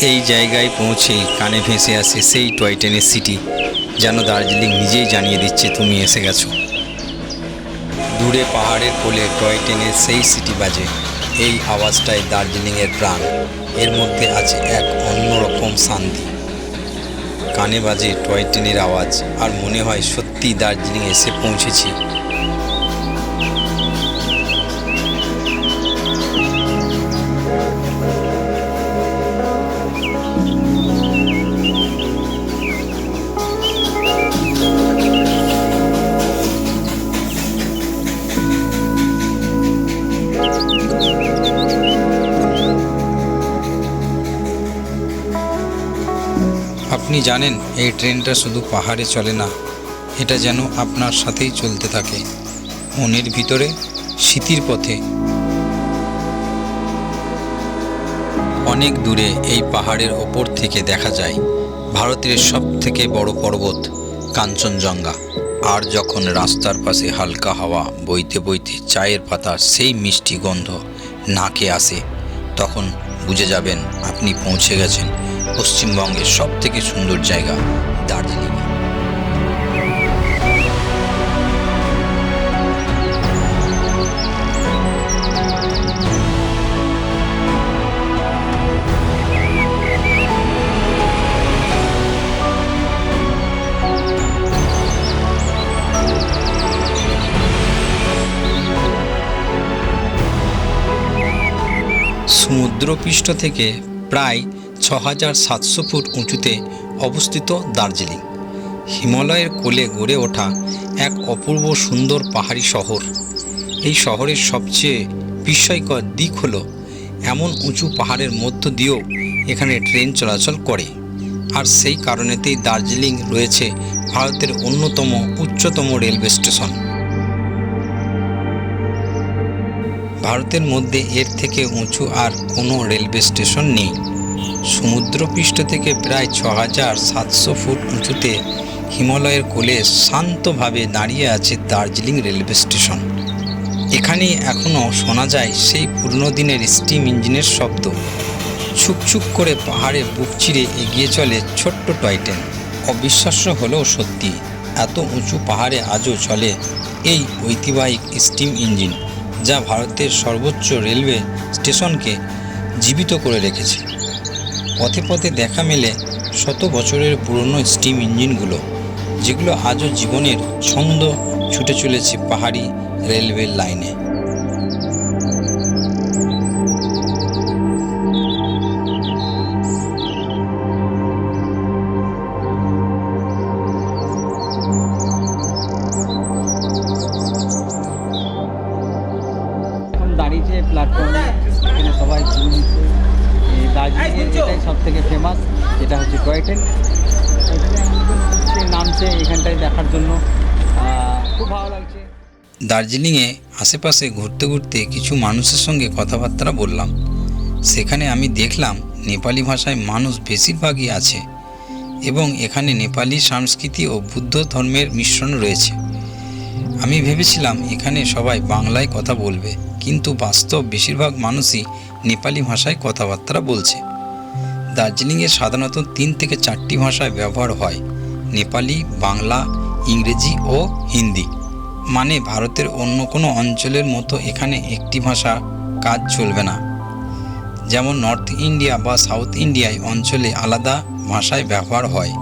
এই জায়গায় পৌঁছে কানে ভেসে আসে সেই টয় ট্রেনের সিটি, যেন দার্জিলিং নিজেই জানিয়ে দিচ্ছে তুমি এসে গেছো। দূরে পাহাড়ের কোলে টয় ট্রেনের সেই সিটি বাজে। এই আওয়াজটাই দার্জিলিংয়ের প্রাণ। এর মধ্যে আছে এক অন্যরকম শান্তি। কানে বাজে টয় ট্রেনের আওয়াজ আর মনে হয় সত্যি দার্জিলিং এসে পৌঁছেছি। আপনি জানেন এই ট্রেনটা শুধু পাহাড়ে চলে না, এটা যেন আপনার সাথেই চলতে থাকে, মনের ভিতরে, স্মৃতির পথে। অনেক দূরে এই পাহাড়ের ওপর থেকে দেখা যায় ভারতের সবথেকে বড় পর্বত কাঞ্চনজঙ্ঘা। আর যখন রাস্তার পাশে হালকা হাওয়া বইতে বইতে চায়ের পাতার সেই মিষ্টি গন্ধ নাকে আসে, তখন বুঝে যাবেন আপনি পৌঁছে গেছেন পশ্চিমবঙ্গের সবথেকে সুন্দর জায়গা দার্জিলিং। সমুদ্রপৃষ্ঠ থেকে প্রায় ৬৭০০ ফুট উঁচুতে অবস্থিত দার্জিলিং হিমালয়ের কোলে গড়ে ওঠা এক অপূর্ব সুন্দর পাহাড়ি শহর। এই শহরের সবচেয়ে বিস্ময়কর দিক হলো এমন উঁচু পাহাড়ের মধ্য দিয়েও এখানে ট্রেন চলাচল করে। আর সেই কারণেতেই দার্জিলিং রয়েছে ভারতের অন্যতম উচ্চতম রেলওয়ে স্টেশন। ভারতের মধ্যে এর থেকে উঁচু আর কোনো রেলওয়ে স্টেশন নেই। সমুদ্রপৃষ্ঠ থেকে প্রায় ৬৭০০ ফুট উঁচুতে হিমালয়ের কোলে শান্তভাবে দাঁড়িয়ে আছে দার্জিলিং রেলওয়ে স্টেশন। এখানে এখনও শোনা যায় সেই পুরনো দিনের স্টিম ইঞ্জিনের শব্দ। ছুকছুক করে পাহাড়ে বুক চিরে এগিয়ে চলে ছোট্ট টয় ট্রেন। অবিশ্বাস্য হলেও সত্যি, এত উঁচু পাহাড়ে আজও চলে এই ঐতিহাসিক স্টিম ইঞ্জিন, যা ভারতের সর্বোচ্চ রেলওয়ে স্টেশনকে জীবিত করে রেখেছে। পথে পথে দেখা মেলে শত বছরের পুরনো স্টিম ইঞ্জিনগুলো, যেগুলো আজও জীবনের ছন্দ ছুটে চলেছে পাহাড়ি রেলওয়ে লাইনে। দাঁড়িয়েছে প্ল্যাটফর্মে, এখানে সবাই ঘুরে দিচ্ছে। এই দার্জিলিংয়ের এটাই সব থেকে ফেমাস, যেটা হচ্ছে টয় ট্রেন। নামছে এখানটায় দেখার জন্য, খুব ভালো লাগছে। দার্জিলিংয়ে আশেপাশে ঘুরতে ঘুরতে কিছু মানুষের সঙ্গে কথাবার্তা বললাম। সেখানে আমি দেখলাম নেপালি ভাষায় মানুষ বেশিরভাগই আছে এবং এখানে নেপালি সংস্কৃতি ও বুদ্ধ ধর্মের মিশ্রণ রয়েছে। আমি ভেবেছিলাম এখানে সবাই বাংলায় কথা বলবে, কিন্তু বাস্তব বেশিরভাগ মানুষই নেপালি ভাষায় কথাবার্তা বলছে। দার্জিলিংয়ে সাধারণত ৩ থেকে ৪টি ভাষায় ব্যবহার হয়: নেপালি, বাংলা, ইংরেজি ও হিন্দি। মানে ভারতের অন্য কোনো অঞ্চলের মতো এখানে একটি ভাষা কাজ চলবে না। যেমন নর্থ ইন্ডিয়া বা সাউথ ইন্ডিয়ায় অঞ্চলে আলাদা ভাষায় ব্যবহার হয়।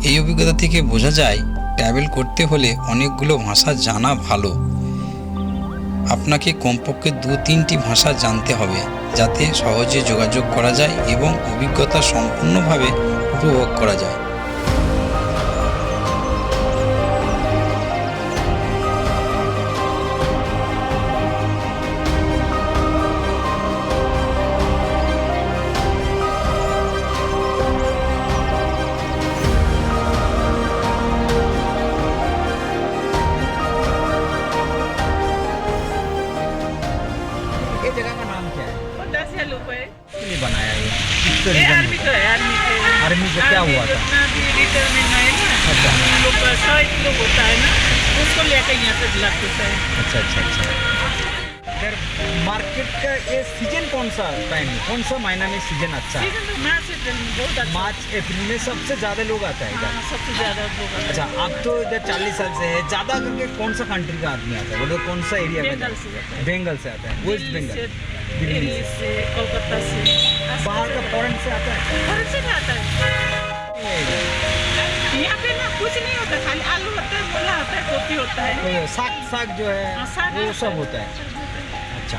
এই অভিজ্ঞতা থেকে বোঝা যায় ট্রাভেল করতে হলে অনেকগুলো ভাষা জানা ভালো। আপনাকে কমপক্ষে ২-৩টি ভাষা জানতে হবে, যাতে সহজে যোগাযোগ করা যায় এবং অভিজ্ঞতা সম্পূর্ণভাবে উপভোগ করা যায়। ये जगह का नाम क्या है? पोटासिया लूप है। किसने बनाया ये? किसके ये रीजन आर्मी का है, आर्मी के। आर्मी से क्या हुआ था? जितना भी रिटायरमेंट है ना, अच्छा। हम लोग का 100 लोग होता है ना, उसको लेकर यहाँ से लाते हैं। अच्छा अच्छा अच्छा। इधर मार्केट का ये सीजन कौन सा टाइम है, कौन सा महीना में सीजन अच्छा है? सीजन तो मार्च अप्रैल में बहुत अच्छा। मार्च अप्रैल में सबसे ज़्यादा लोग आता है इधर। हाँ, सबसे ज़्यादा लोग आते हैं। अच्छा, आप तो इधर 40 साल से है, ज़्यादा करके कौन सा कंट्री का आदमी आता है, मतलब कौन सा एरिया का? बंगाल से आता है। बंगाल से आता है, वेस्ट दिल्ली बंगाल। से, दिल्ली दिल्ली से, कोलकाता से, बाहर का फॉरेन से आता है। फॉरेन से भी आता है। यहाँ पे ना कुछ नहीं होता, खाली आलू होता है, मूला होता है, कॉफी होता है। तो साग साग जो है हाँ, साग वो सब होता है। अच्छा अच्छा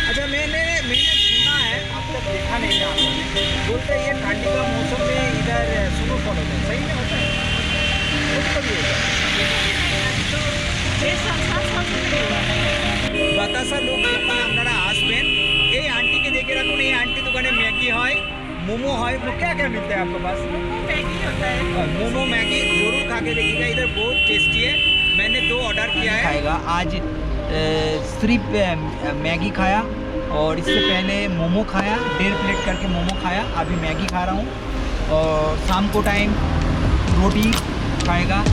अच्छा, मैंने सुना है, अब तक देखा नहीं है आपने, बोलते हैं ये ठंडी का मौसम में इधर स्नोफॉल होता है, सही में होता है? कभी होता है? 6 साल 7 साल से नहीं हुआ। বাতাসা লোক যখন আপনারা আসবেন, এই আন্টিকে দেখে রাখুন, এই আন্টি দোকানে ম্যাগি হয়, मोमो है, वो क्या क्या मिलता है आपके पास? मैगी होता है। मोमो मैगी जरूर खा के देखिएगा, इधर बहुत टेस्टी है। मैंने 2 ऑर्डर किया है। खाएगा आज सिर्फ मैगी खाया, और इससे पहले मोमो खाया, 1.5 प्लेट करके मोमो खाया, अभी मैगी खा रहा हूँ, और शाम को टाइम रोटी खाएगा।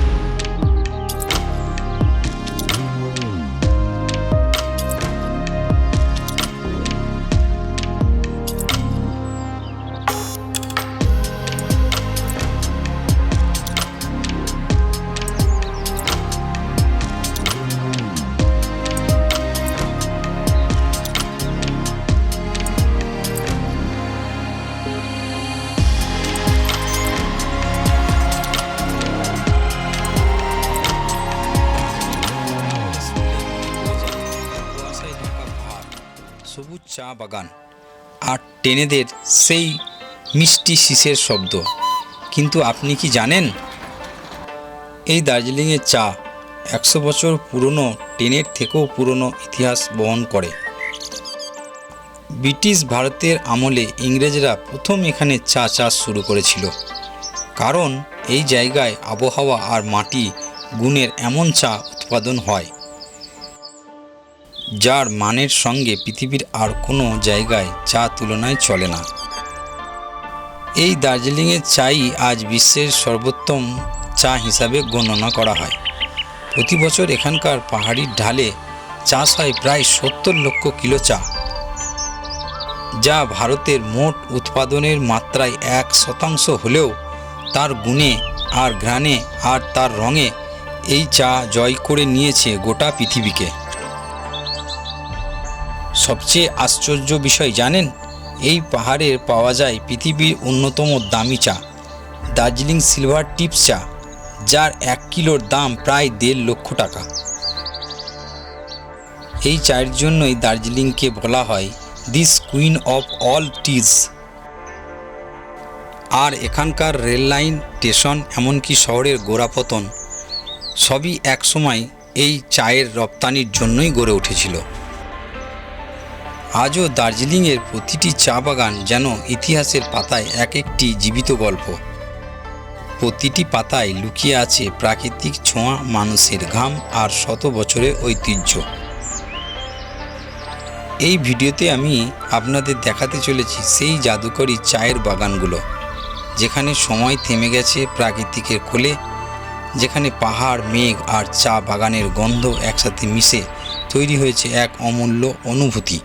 কুয়াশায় ঢাকা পাহাড়, সবুজ চা বাগান আর টেনেদের সেই মিষ্টি শীষের শব্দ। কিন্তু আপনি কি জানেন, এই দার্জিলিংয়ের চা 100 বছর পুরনো টেনের থেকেও পুরনো ইতিহাস বহন করে। ব্রিটিশ ভারতের আমলে ইংরেজরা প্রথম এখানে চা চাষ শুরু করেছিল, কারণ এই জায়গায় আবহাওয়া আর মাটি গুণের এমন চা উৎপাদন হয় যার মানের সঙ্গে পৃথিবীর আর কোনো জায়গায় চা তুলনায় চলে না। এই দার্জিলিংয়ের চাই আজ বিশ্বের সর্বোত্তম চা হিসাবে গণনা করা হয়। প্রতি বছর এখানকার পাহাড়ির ঢালে চাষ হয় প্রায় 70 লক্ষ কিলো চা, যা ভারতের মোট উৎপাদনের মাত্রায় 1% হলেও তার গুণে আর ঘ্রাণে আর তার রঙে এই চা জয় করে নিয়েছে গোটা পৃথিবীকে। সবচেয়ে আশ্চর্য বিষয় জানেন, এই পাহাড়ের পাওয়া যায় পৃথিবীর অন্যতম দামি চা, দার্জিলিং সিলভার টিপস চা, যার 1 কিলোর দাম প্রায় 1.5 লক্ষ টাকা। এই চায়ের জন্যই দার্জিলিংকে বলা হয় দিস কুইন অফ অল টিজ। আর এখানকার রেল লাইন, স্টেশন, এমনকি শহরের গোড়াপতন সবই একসময় এই চায়ের রপ্তানির জন্যই গড়ে উঠেছিল। আজও দার্জিলিংয়ের প্রতিটি চা বাগান যেন ইতিহাসের পাতায় এক একটি জীবিত গল্প। প্রতিটি পাতায় লুকিয়ে আছে প্রাকৃতিক ছোঁয়া, মানুষের ঘাম আর 100 বছরের ঐতিহ্য। এই ভিডিওতে আমি আপনাদের দেখাতে চলেছি সেই জাদুকরী চায়ের বাগানগুলো, যেখানে সময় থেমে গেছে প্রাকৃতিকের কোলে, যেখানে পাহাড়, মেঘ আর চা বাগানের গন্ধ একসাথে মিশে তৈরি হয়েছে এক অমূল্য অনুভূতি।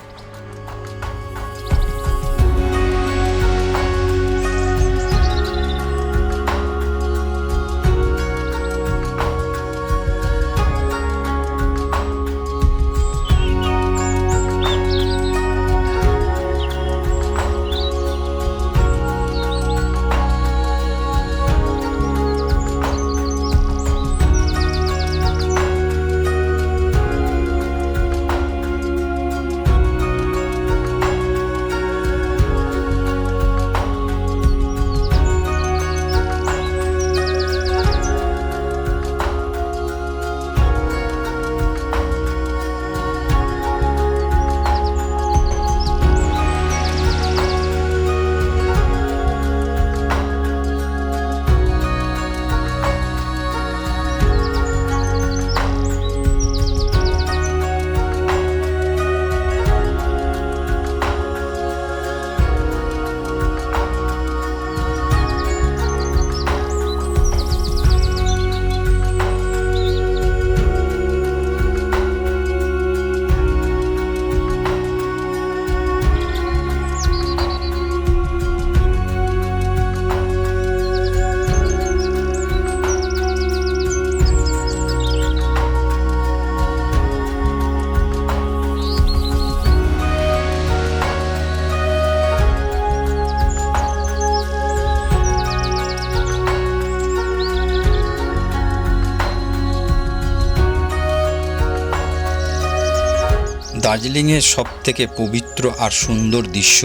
দার্জিলিংয়ের সবথেকে পবিত্র আর সুন্দর দৃশ্য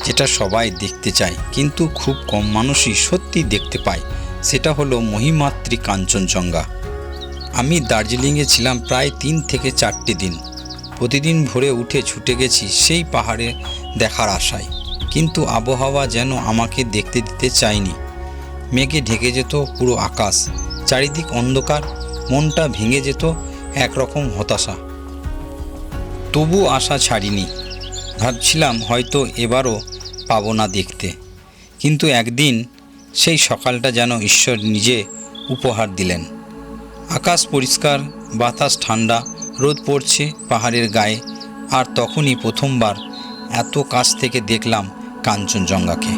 যেটা সবাই দেখতে চায় কিন্তু খুব কম মানুষই সত্যি দেখতে পায়, সেটা হলো মহিমাত্রী কাঞ্চনজঙ্ঘা। আমি দার্জিলিংয়ে ছিলাম প্রায় 3 থেকে 4টে দিন। প্রতিদিন ভোরে উঠে ছুটে গেছি সেই পাহাড়ে দেখার আশায়, কিন্তু আবহাওয়া যেন আমাকে দেখতে দিতে চায়নি। মেঘে ঢেকে যেত পুরো আকাশ, চারিদিক অন্ধকার, মনটা ভেঙে যেত একরকম হতাশা। তবু আশা ছাড়িনি, ভাবছিলাম হয়তো এবারও পাবো না দেখতে। কিন্তু একদিন সেই সকালটা যেন ঈশ্বর নিজে উপহার দিলেন। আকাশ পরিষ্কার, বাতাস ঠান্ডা, রোদ পড়ছে পাহাড়ের গায়ে, আর তখনই প্রথমবার এত কাছ থেকে দেখলাম কাঞ্চনজঙ্ঘাকে।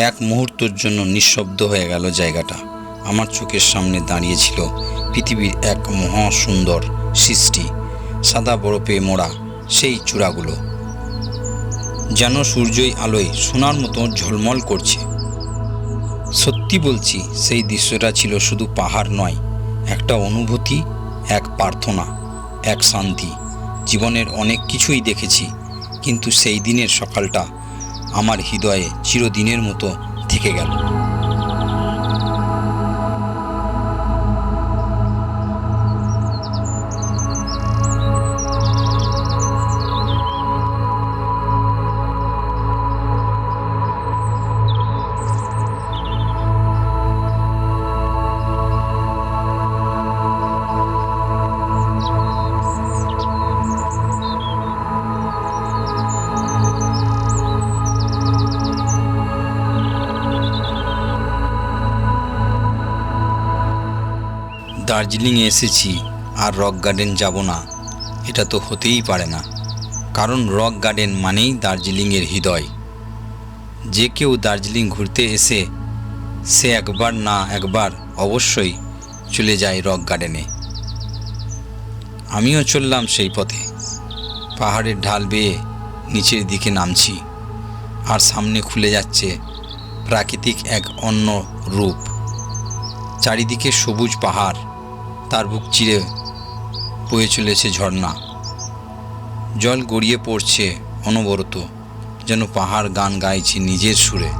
এক মুহূর্তের জন্য নিঃশব্দ হয়ে গেল জায়গাটা। আমার চোখের সামনে দাঁড়িয়েছিল পৃথিবীর এক মহা সুন্দর সৃষ্টি, সাদা বরফে মোড়া সেই চূড়াগুলো যেন সূর্যই আলোয় সোনার মতো ঝলমল করছে। সত্যি বলছি, সেই দৃশ্যটা ছিল শুধু পাহাড় নয়, একটা অনুভূতি, এক প্রার্থনা, এক শান্তি। জীবনের অনেক কিছুই দেখেছি, কিন্তু সেই দিনের সকালটা আমার হৃদয়ে চিরদিনের মতো থেকে গেল। দার্জিলিংয়ে এসেছি আর রক গার্ডেন যাব না, এটা তো হতেই পারে না। কারণ রক গার্ডেন মানেই দার্জিলিংয়ের হৃদয়। যে কেউ দার্জিলিং ঘুরতে এসে সে একবার না একবার অবশ্যই চলে যায় রক গার্ডেনে। আমিও চললাম সেই পথে। পাহাড়ের ঢাল বেয়ে নিচের দিকে নামছি, আর সামনে খুলে যাচ্ছে প্রাকৃতিক এক অন্য রূপ। চারিদিকে সবুজ পাহাড়, তার বুক চিরে বয়ে চলেছে ঝর্ণা। জল গড়িয়ে পড়ছে অনবরত, যেন পাহাড় গান গাইছে নিজের সুরে।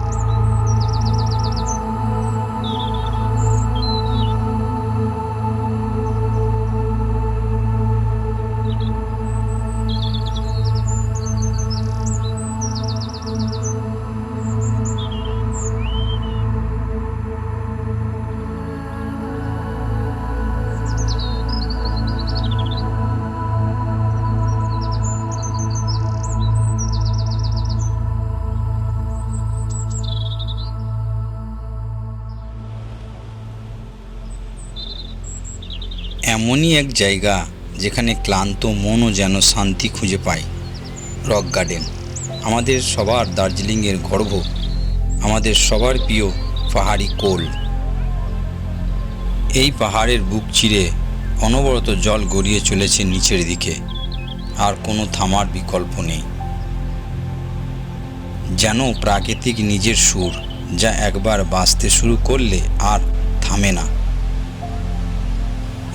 এমনই এক জায়গা যেখানে ক্লান্ত মনও যেন শান্তি খুঁজে পায়। রক গার্ডেন আমাদের সবার দার্জিলিংয়ের গর্ব, আমাদের সবার প্রিয় পাহাড়ি কোল। এই পাহাড়ের বুক চিরে অনবরত জল গড়িয়ে চলেছে নিচের দিকে, আর কোনো থামার বিকল্প নেই। যেন প্রাকৃতিক নিজের সুর, যা একবার বাজতে শুরু করলে আর থামে না।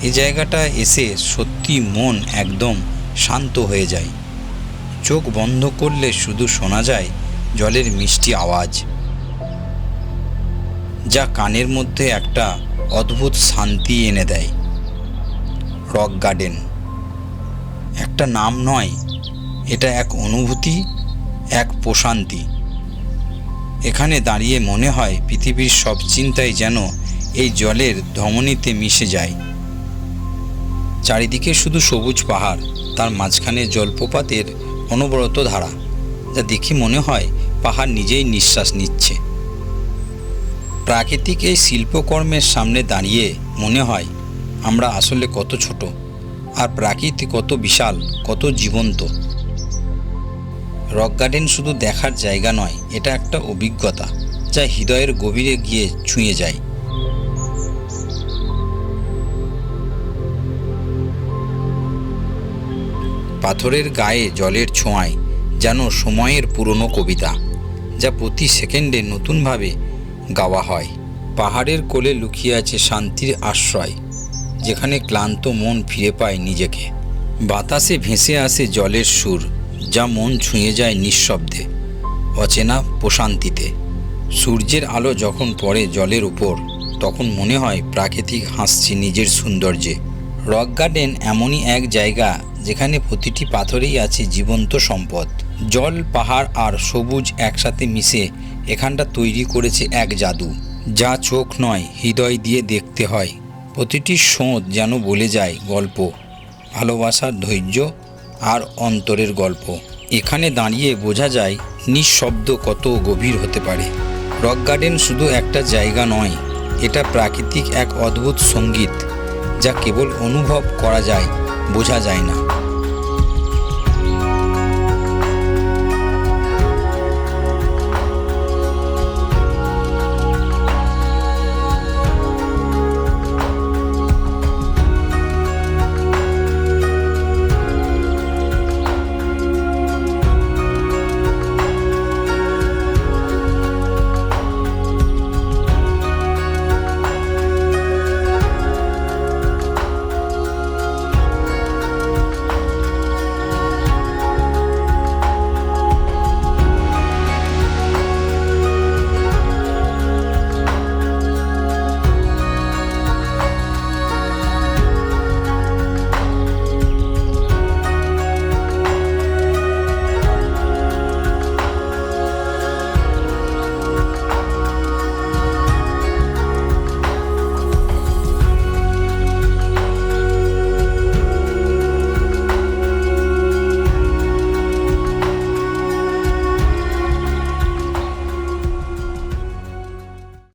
এই জায়গাটা এসে সত্যি মন একদম শান্ত হয়ে যায়। চোখ বন্ধ করলে শুধু শোনা যায় জলের মিষ্টি আওয়াজ, যা কানের মধ্যে একটা অদ্ভুত শান্তি এনে দেয়। রক গার্ডেন একটা নাম নয়, এটা এক অনুভূতি, এক প্রশান্তি। এখানে দাঁড়িয়ে মনে হয় পৃথিবীর সব চিন্তাই যেন এই জলের ধমনীতে মিশে যায়। চারিদিকে শুধু সবুজ পাহাড়, তার মাঝখানে জলপ্রপাতের অনবরত ধারা, যা দেখে মনে হয় পাহাড় নিজেই নিঃশ্বাস নিচ্ছে। প্রাকৃতিক এই শিল্পকর্মের সামনে দাঁড়িয়ে মনে হয় আমরা আসলে কত ছোট, আর প্রাকৃতি কত বিশাল, কত জীবন্ত। রক গার্ডেন শুধু দেখার জায়গা নয়, এটা একটা অভিজ্ঞতা যা হৃদয়ের গভীরে গিয়ে ছুঁয়ে যায়। পাথরের গায়ে জলের ছোঁয়ায় যেন সময়ের পুরনো কবিতা, যা প্রতি সেকেন্ডে নতুনভাবে গাওয়া হয়। পাহাড়ের কোলে লুকিয়ে আছে শান্তির আশ্রয়, যেখানে ক্লান্ত মন ফিরে পায় নিজেকে। বাতাসে ভেসে আসে জলের সুর, যা মন ছুঁয়ে যায় নিঃশব্দে, অচেনা প্রশান্তিতে। সূর্যের আলো যখন পড়ে জলের উপর, তখন মনে হয় প্রাকৃতিক হাসছে নিজের সৌন্দর্যে। রক গার্ডেন এমনই এক জায়গা যেখানে প্রতিটি পাথরেই আছে জীবন্ত সম্পদ। জল, পাহাড় আর সবুজ একসাথে মিশে এখানটা তৈরি করেছে এক জাদু, যা চোখ নয় হৃদয় দিয়ে দেখতে হয়। প্রতিটি সোঁত যেন বলে যায় গল্প, ভালোবাসার, ধৈর্য আর অন্তরের গল্প। এখানে দাঁড়িয়ে বোঝা যায় নিঃশব্দ কত গভীর হতে পারে। রক গার্ডেন শুধু একটা জায়গা নয়, এটা প্রাকৃতিক এক অদ্ভুত সঙ্গীত, যা কেবল অনুভব করা যায়, বোঝা যায় না।